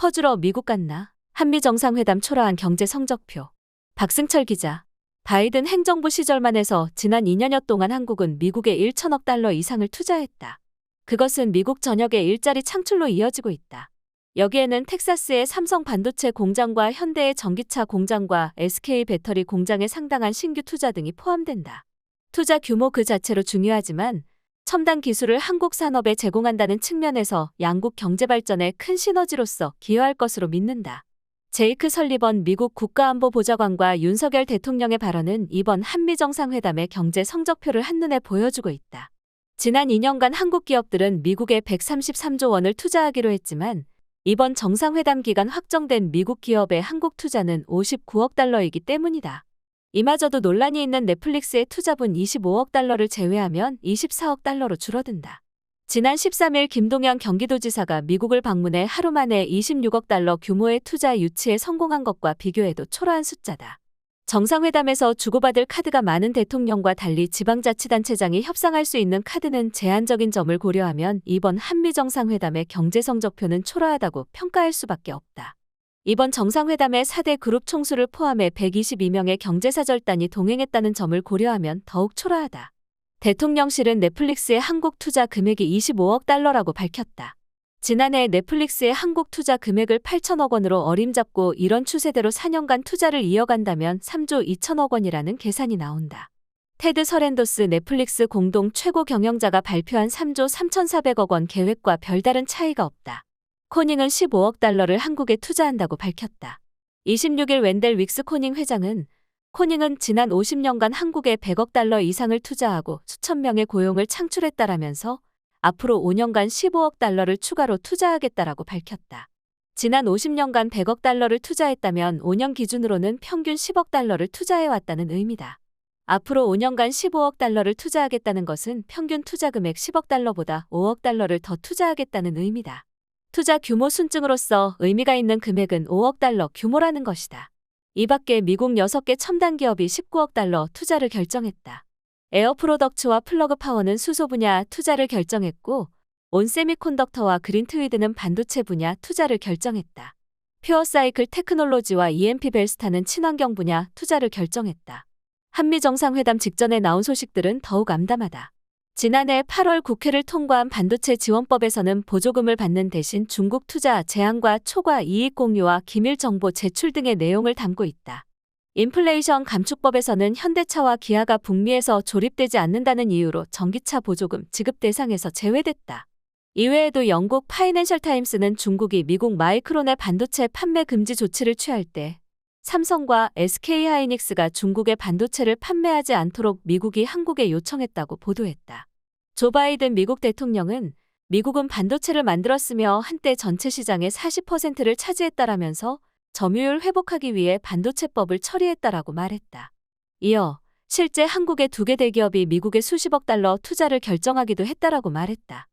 퍼주러 미국 갔나? 한미 정상회담 초라한 경제 성적표. 박승철 기자. 바이든 행정부 시절만 해서 지난 2년여 동안 한국은 미국에 1천억 달러 이상을 투자했다. 그것은 미국 전역의 일자리 창출로 이어지고 있다. 여기에는 텍사스의 삼성 반도체 공장과 현대의 전기차 공장과 SK 배터리 공장에 상당한 신규 투자 등이 포함된다. 투자 규모 그 자체로 중요하지만 첨단 기술을 한국 산업에 제공한다는 측면에서 양국 경제 발전에 큰 시너지로서 기여할 것으로 믿는다. 제이크 설리번 미국 국가안보보좌관과 윤석열 대통령의 발언은 이번 한미 정상회담의 경제 성적표를 한눈에 보여주고 있다. 지난 2년간 한국 기업들은 미국에 133조 원을 투자하기로 했지만 이번 정상회담 기간 확정된 미국 기업의 한국 투자는 59억 달러이기 때문이다. 이마저도 논란이 있는 넷플릭스의 투자분 25억 달러를 제외하면 24억 달러로 줄어든다. 지난 13일 김동연 경기도지사가 미국을 방문해 하루 만에 26억 달러 규모의 투자 유치에 성공한 것과 비교해도 초라한 숫자다. 정상회담에서 주고받을 카드가 많은 대통령과 달리 지방자치단체장이 협상할 수 있는 카드는 제한적인 점을 고려하면 이번 한미 정상회담의 경제 성적표는 초라하다고 평가할 수밖에 없다. 이번 정상회담의 4대 그룹 총수를 포함해 122명의 경제사절단이 동행했다는 점을 고려하면 더욱 초라하다. 대통령실은 넷플릭스의 한국 투자 금액이 25억 달러라고 밝혔다. 지난해 넷플릭스의 한국 투자 금액을 8천억 원으로 어림잡고 이런 추세대로 4년간 투자를 이어간다면 3조 2천억 원이라는 계산이 나온다. 테드 서렌도스 넷플릭스 공동 최고 경영자가 발표한 3조 3,400억 원 계획과 별다른 차이가 없다. 코닝은 15억 달러를 한국에 투자한다고 밝혔다. 26일 웬델 윅스 코닝 회장은 코닝은 지난 50년간 한국에 100억 달러 이상을 투자하고 수천 명의 고용을 창출했다라면서 앞으로 5년간 15억 달러를 추가로 투자하겠다라고 밝혔다. 지난 50년간 100억 달러를 투자했다면 5년 기준으로는 평균 10억 달러를 투자해왔다는 의미다. 앞으로 5년간 15억 달러를 투자하겠다는 것은 평균 투자 금액 10억 달러보다 5억 달러를 더 투자하겠다는 의미다. 투자 규모 순증으로서 의미가 있는 금액은 5억 달러 규모라는 것이다. 이 밖에 미국 6개 첨단 기업이 19억 달러 투자를 결정했다. 에어프로덕츠와 플러그파워는 수소 분야 투자를 결정했고 온세미콘덕터와 그린트위드는 반도체 분야 투자를 결정했다. 퓨어사이클 테크놀로지와 EMP벨스타는 친환경 분야 투자를 결정했다. 한미 정상회담 직전에 나온 소식들은 더욱 암담하다. 지난해 8월 국회를 통과한 반도체 지원법에서는 보조금을 받는 대신 중국 투자 제한과 초과 이익 공유와 기밀 정보 제출 등의 내용을 담고 있다. 인플레이션 감축법에서는 현대차와 기아가 북미에서 조립되지 않는다는 이유로 전기차 보조금 지급 대상에서 제외됐다. 이외에도 영국 파이낸셜 타임스는 중국이 미국 마이크론의 반도체 판매 금지 조치를 취할 때 삼성과 SK하이닉스가 중국의 반도체를 판매하지 않도록 미국이 한국에 요청했다고 보도했다. 조 바이든 미국 대통령은 미국은 반도체를 만들었으며 한때 전체 시장의 40%를 차지했다라면서 점유율 회복하기 위해 반도체법을 처리했다라고 말했다. 이어 실제 한국의 2개 대기업이 미국에 수십억 달러 투자를 결정하기도 했다라고 말했다.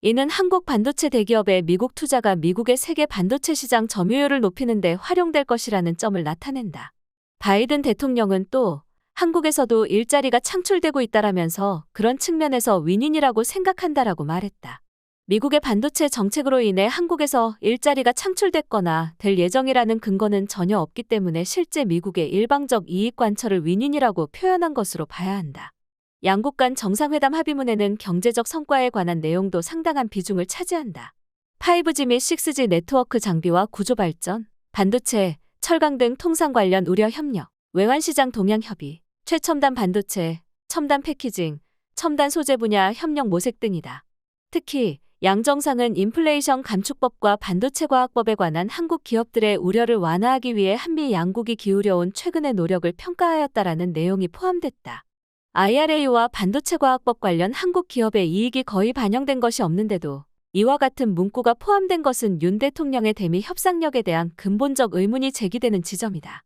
이는 한국 반도체 대기업의 미국 투자가 미국의 세계 반도체 시장 점유율을 높이는 데 활용될 것이라는 점을 나타낸다. 바이든 대통령은 또 한국에서도 일자리가 창출되고 있다라면서 그런 측면에서 윈윈이라고 생각한다라고 말했다. 미국의 반도체 정책으로 인해 한국에서 일자리가 창출됐거나 될 예정이라는 근거는 전혀 없기 때문에 실제 미국의 일방적 이익 관철을 윈윈이라고 표현한 것으로 봐야 한다. 양국 간 정상회담 합의문에는 경제적 성과에 관한 내용도 상당한 비중을 차지한다. 5G 및 6G 네트워크 장비와 구조 발전, 반도체, 철강 등 통상 관련 우려 협력, 외환시장 동향 협의, 최첨단 반도체, 첨단 패키징, 첨단 소재 분야 협력 모색 등이다. 특히 양 정상은 인플레이션 감축법과 반도체 과학법에 관한 한국 기업들의 우려를 완화하기 위해 한미 양국이 기울여온 최근의 노력을 평가하였다라는 내용이 포함됐다. IRA와 반도체 과학법 관련 한국 기업의 이익이 거의 반영된 것이 없는데도 이와 같은 문구가 포함된 것은 윤 대통령의 대미 협상력에 대한 근본적 의문이 제기되는 지점이다.